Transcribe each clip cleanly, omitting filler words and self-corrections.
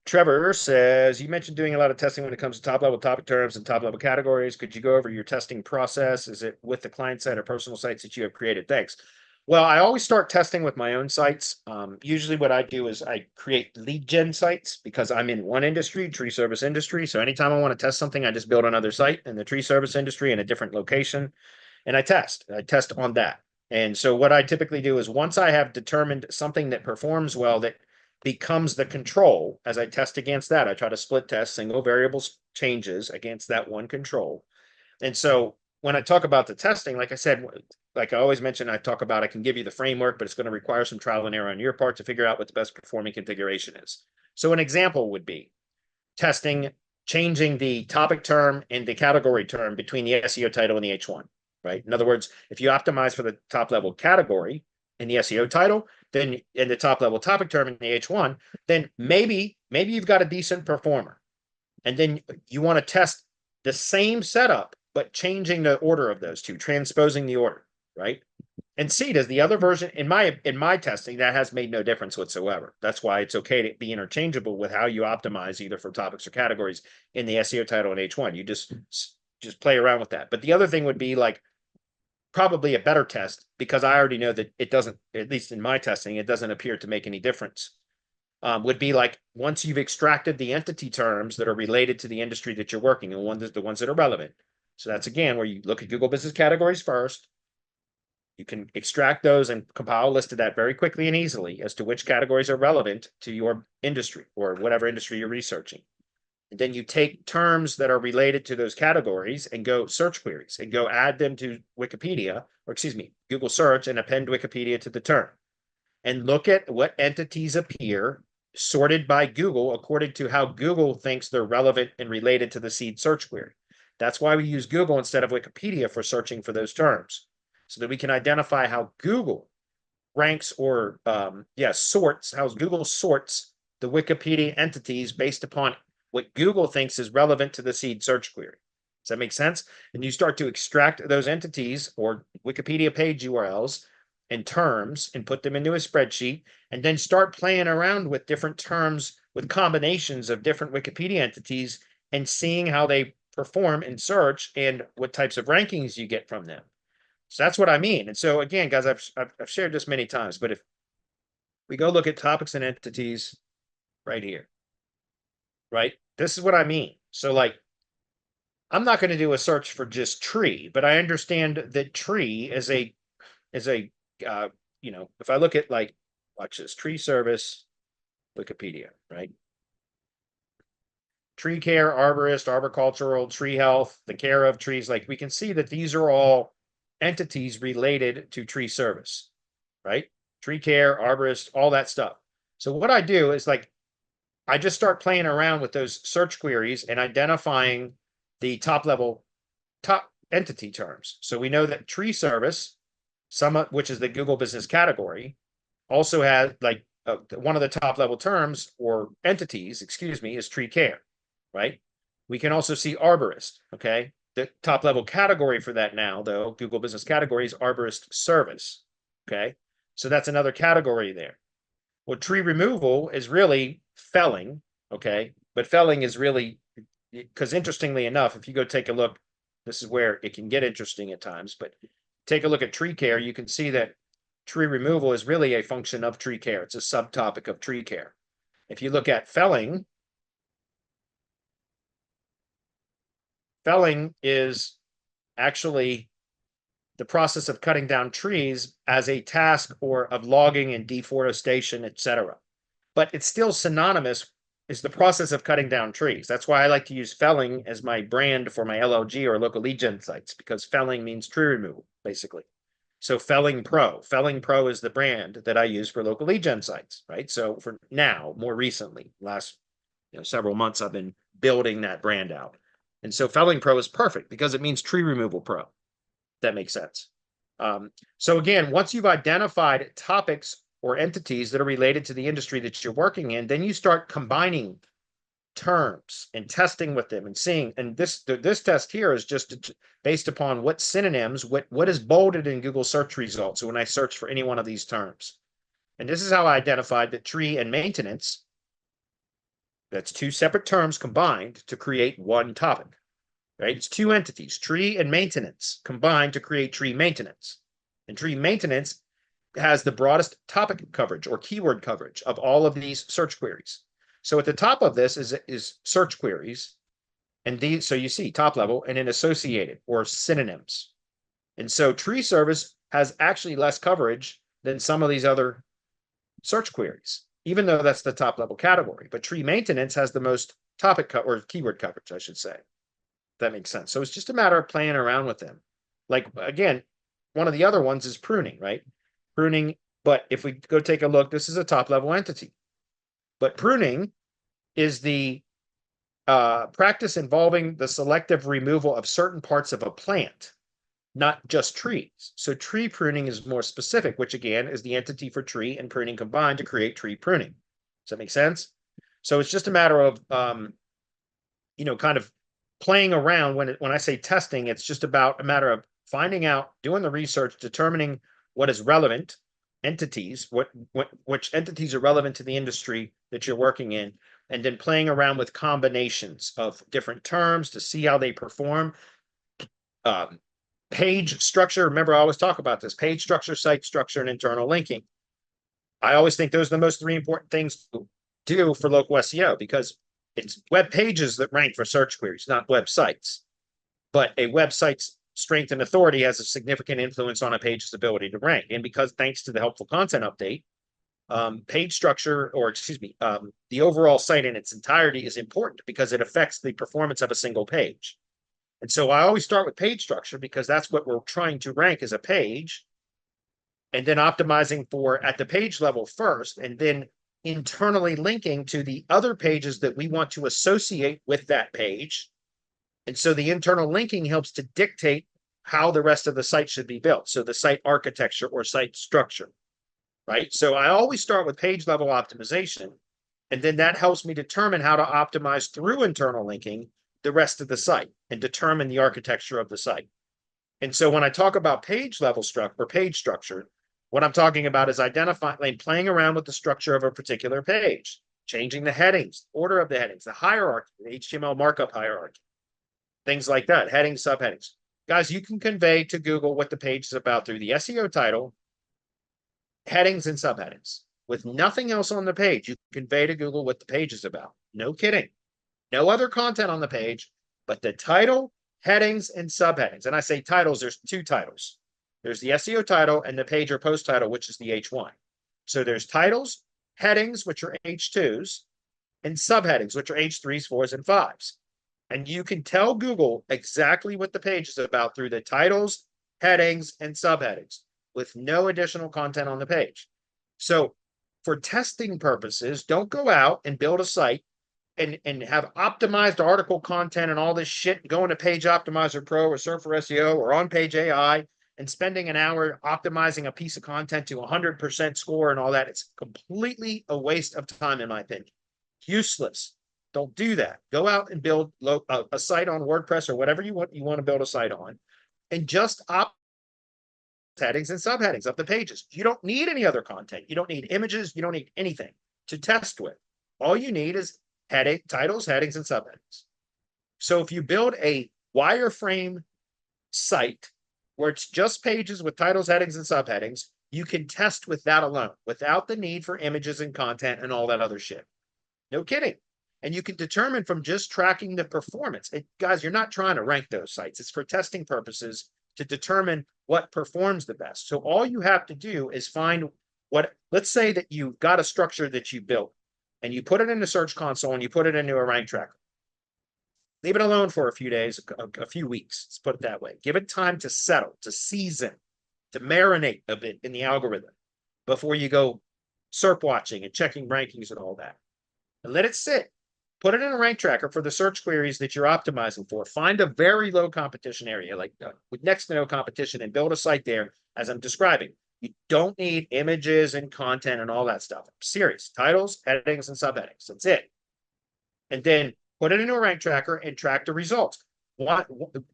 Trevor says, you mentioned doing a lot of testing when it comes to top level topic terms and top level categories. Could you go over your testing process? Is it with the client site or personal sites that you have created? Thanks. Well, I always start testing with my own sites. Usually what I do is I create lead gen sites because I'm in one industry, tree service industry. So anytime I want to test something, I just build another site in the tree service industry in a different location and I test on that. And so what I typically do is once I have determined something that performs well, that becomes the control, as I test against that, I try to split test single variables changes against that one control. And so when I talk about the testing, like I said, like I always mention, I talk about, I can give you the framework, but it's going to require some trial and error on your part to figure out what the best performing configuration is. So an example would be testing, changing the topic term and the category term between the SEO title and the H1, right? In other words, if you optimize for the top level category in the SEO title, then in the top level topic term in the H1, then maybe you've got a decent performer. And then you want to test the same setup, but changing the order of those two, transposing the order, right? And see, does the other version in my testing, that has made no difference whatsoever. That's why it's okay to be interchangeable with how you optimize either for topics or categories in the SEO title and H1. You just play around with that. But the other thing would be like probably a better test, because I already know that it doesn't, at least in my testing, it doesn't appear to make any difference. Would be like once you've extracted the entity terms that are related to the industry that you're working in, the ones that are relevant. So that's again where you look at Google Business categories first. You can extract those and compile a list of that very quickly and easily as to which categories are relevant to your industry or whatever industry you're researching. And then you take terms that are related to those categories and go search queries and go add them to Wikipedia, or excuse me, Google search, and append Wikipedia to the term. And look at what entities appear sorted by Google according to how Google thinks they're relevant and related to the seed search query. That's why we use Google instead of Wikipedia for searching for those terms, so that we can identify how Google ranks or sorts, how Google sorts the Wikipedia entities based upon what Google thinks is relevant to the seed search query. Does that make sense? And you start to extract those entities or Wikipedia page URLs and terms and put them into a spreadsheet, and then start playing around with different terms with combinations of different Wikipedia entities and seeing how they perform in search and what types of rankings you get from them. So that's what I mean. And so again, guys, I've shared this many times, but if we go look at topics and entities right here, right? This is what I mean. So like, I'm not going to do a search for just tree, but I understand that tree is a if I look at like, watch this, tree service, Wikipedia, right? Tree care, arborist, arboricultural, tree health, the care of trees. Like we can see that these are all entities related to tree service, right? Tree care, arborist, all that stuff. So what I do is like, I just start playing around with those search queries and identifying the top entity terms. So we know that tree service, which is the Google Business category, also has like one of the top level terms or entities, excuse me, is tree care, right? We can also see arborist, okay? The top level category for that now, though, Google Business category is arborist service, okay? So that's another category there. Well, tree removal is really felling, okay? But felling is really, because interestingly enough, if you go take a look, this is where it can get interesting at times, but take a look at tree care, you can see that tree removal is really a function of tree care. It's a subtopic of tree care. If you look at felling is actually the process of cutting down trees as a task or of logging and deforestation, etc. But it's still synonymous, is the process of cutting down trees. That's why I like to use felling as my brand for my LLG or local lead gen sites, because felling means tree removal, basically. So Felling Pro is the brand that I use for local lead gen sites, right? So for now, more recently, last several months, I've been building that brand out. And so Felling Pro is perfect because it means tree removal pro. That makes sense. So again, once you've identified topics or entities that are related to the industry that you're working in, then you start combining terms and testing with them and seeing. And this test here is just based upon what synonyms, what is bolded in Google search results when I search for any one of these terms. And this is how I identified that tree and maintenance That's two separate terms combined to create one topic, right? It's two entities, tree and maintenance, combined to create tree maintenance. And tree maintenance has the broadest topic coverage or keyword coverage of all of these search queries. So at the top of this is search queries. And these, so you see top level and then associated or synonyms. And so tree service has actually less coverage than some of these other search queries, even though that's the top level category. But tree maintenance has the most topic or keyword coverage, I should say. That makes sense. So it's just a matter of playing around with them. Like, again, one of the other ones is pruning, right? Pruning, but if we go take a look, this is a top level entity. But pruning is the practice involving the selective removal of certain parts of a plant, not just trees. So tree pruning is more specific, which again is the entity for tree and pruning combined to create tree pruning. Does that make sense? So it's just a matter of, kind of playing around. When I say testing, it's just about a matter of finding out, doing the research, determining what is relevant entities, which entities are relevant to the industry that you're working in, and then playing around with combinations of different terms to see how they perform. Page structure, remember I always talk about this, page structure, site structure, and internal linking. I always think those are the most three important things to do for local SEO, because it's web pages that rank for search queries, not websites. But a website's strength and authority has a significant influence on a page's ability to rank. And because thanks to the helpful content update, page structure, or excuse me, the overall site in its entirety is important because it affects the performance of a single page. And so I always start with page structure because that's what we're trying to rank as a page, and then optimizing for at the page level first, and then internally linking to the other pages that we want to associate with that page. And so the internal linking helps to dictate how the rest of the site should be built. So the site architecture or site structure, right? So I always start with page level optimization, and then that helps me determine how to optimize through internal linking the rest of the site and determine the architecture of the site. And so when I talk about page level structure or page structure, what I'm talking about is identifying, playing around with the structure of a particular page, changing the headings, order of the headings, the hierarchy, the HTML markup hierarchy, things like that, headings, subheadings. Guys, you can convey to Google what the page is about through the SEO title, headings, and subheadings. With nothing else on the page, you can convey to Google what the page is about. No kidding. No other content on the page, but the title, headings, and subheadings. And I say titles, there's two titles. There's the SEO title and the page or post title, which is the H1. So there's titles, headings, which are H2s, and subheadings, which are H3s, 4s, and 5s. And you can tell Google exactly what the page is about through the titles, headings, and subheadings with no additional content on the page. So for testing purposes, don't go out and build a site and have optimized article content and all this shit, going to Page Optimizer Pro or Surf for SEO or on Page AI and spending an hour optimizing a piece of content to 100% score and all that. It's completely a waste of time, in my opinion. Useless. Don't do that. Go out and build a site on WordPress or whatever you want to build a site on, and just headings and subheadings of the pages. You don't need any other content. You don't need images. You don't need anything to test with. All you need is titles, headings, and subheadings. So if you build a wireframe site where it's just pages with titles, headings, and subheadings, you can test with that alone without the need for images and content and all that other shit. No kidding. And you can determine from just tracking the performance. Guys, you're not trying to rank those sites. It's for testing purposes to determine what performs the best. So all you have to do is find let's say that you've got a structure that you built and you put it in the search console and you put it into a rank tracker. Leave it alone for a few days, a few weeks. Let's put it that way. Give it time to settle, to season, to marinate a bit in the algorithm before you go SERP watching and checking rankings and all that. And let it sit. Put it in a rank tracker for the search queries that you're optimizing for. Find a very low competition area, like with next to no competition, and build a site there as I'm describing. You don't need images and content and all that stuff. I'm serious. Titles, headings, and subheadings. That's it. And then put it into a rank tracker and track the results.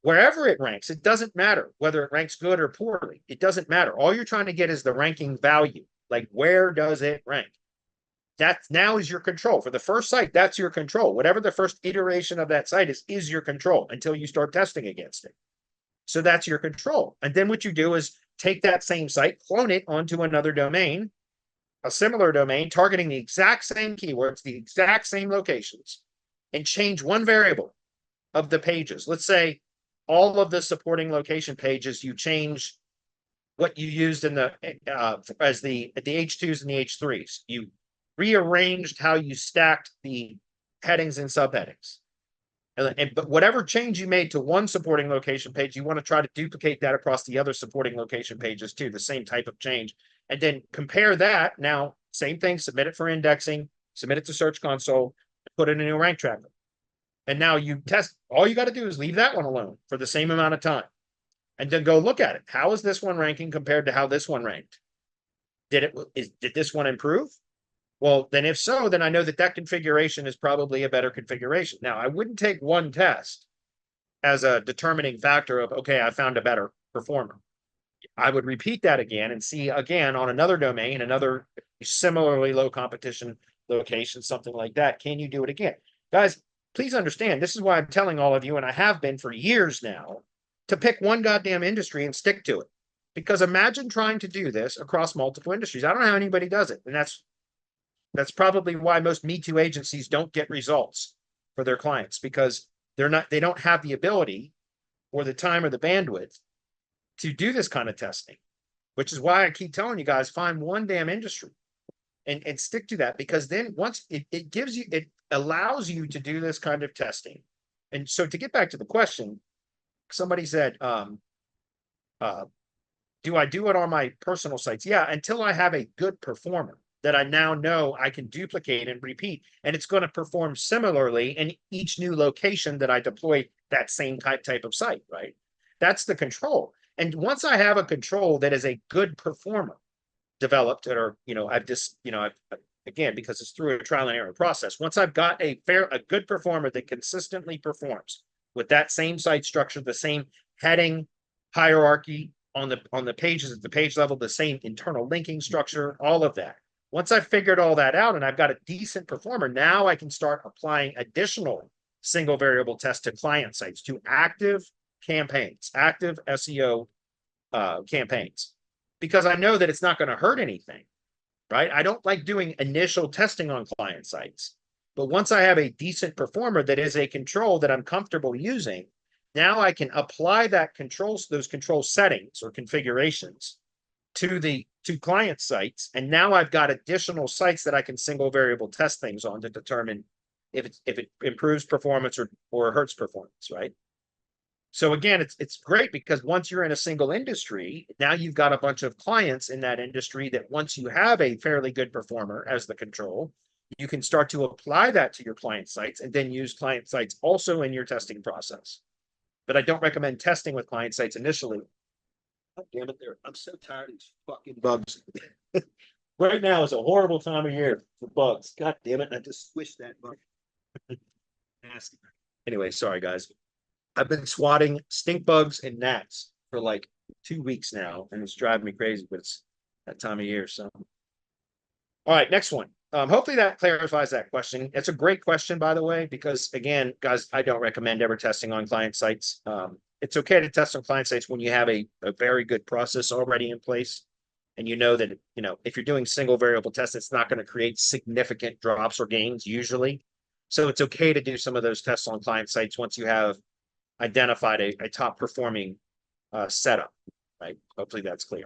Wherever it ranks, it doesn't matter whether it ranks good or poorly. It doesn't matter. All you're trying to get is the ranking value. Like, where does it rank? that now is your control. For the first site, that's your control. Whatever the first iteration of that site is your control until you start testing against it. So that's your control. And then what you do is take that same site, clone it onto another domain, a similar domain, targeting the exact same keywords, the exact same locations, and change one variable of the pages. Let's say all of the supporting location pages, you change what you used in the as the H2s and the H3s. You rearranged how you stacked the headings and subheadings. But whatever change you made to one supporting location page, you want to try to duplicate that across the other supporting location pages too, the same type of change. And then compare that. Now, same thing, submit it for indexing, submit it to Search Console, put it in a rank tracker. And now you test, all you got to do is leave that one alone for the same amount of time. And then go look at it. How is this one ranking compared to how this one ranked? Did this one improve? Well, then if so, then I know that configuration is probably a better configuration. Now, I wouldn't take one test as a determining factor of, okay, I found a better performer. I would repeat that again and see again on another domain, another similarly low competition location, something like that. Can you do it again? Guys, please understand, this is why I'm telling all of you, and I have been for years now, to pick one goddamn industry and stick to it. Because imagine trying to do this across multiple industries. I don't know how anybody does it. And that's probably why most Me Too agencies don't get results for their clients, because they don't have the ability or the time or the bandwidth to do this kind of testing, which is why I keep telling you guys, find one damn industry and stick to that, because then once it allows you to do this kind of testing. And so to get back to the question, somebody said, do I do it on my personal sites? Yeah, until I have a good performer that I now know I can duplicate and repeat, and it's going to perform similarly in each new location that I deploy that same type of site, right? That's the control. And once I have a control that is a good performer developed, or, again, because it's through a trial and error process, once I've got a good performer that consistently performs with that same site structure, the same heading hierarchy on the pages at the page level, the same internal linking structure, all of that. Once I've figured all that out and I've got a decent performer, now I can start applying additional single variable tests to client sites, to active campaigns, active SEO campaigns, because I know that it's not going to hurt anything, right? I don't like doing initial testing on client sites, but once I have a decent performer that is a control that I'm comfortable using, now I can apply those control settings or configurations to client sites. And now I've got additional sites that I can single variable test things on to determine if it improves performance or hurts performance, right? So again, it's great, because once you're in a single industry, now you've got a bunch of clients in that industry that once you have a fairly good performer as the control, you can start to apply that to your client sites and then use client sites also in your testing process. But I don't recommend testing with client sites initially. God damn it, I'm so tired of these fucking bugs. Right now is a horrible time of year for bugs. God damn it, I just squished that bug. Nasty. Anyway, sorry guys. I've been swatting stink bugs and gnats for like 2 weeks now, and it's driving me crazy, but it's that time of year. So, all right, next one. Hopefully that clarifies that question. It's a great question, by the way, because again, guys, I don't recommend ever testing on client sites. It's okay to test on client sites when you have a very good process already in place. And you know that, if you're doing single variable tests, it's not going to create significant drops or gains usually. So it's okay to do some of those tests on client sites once you have identified a top performing setup, right? Hopefully that's clear.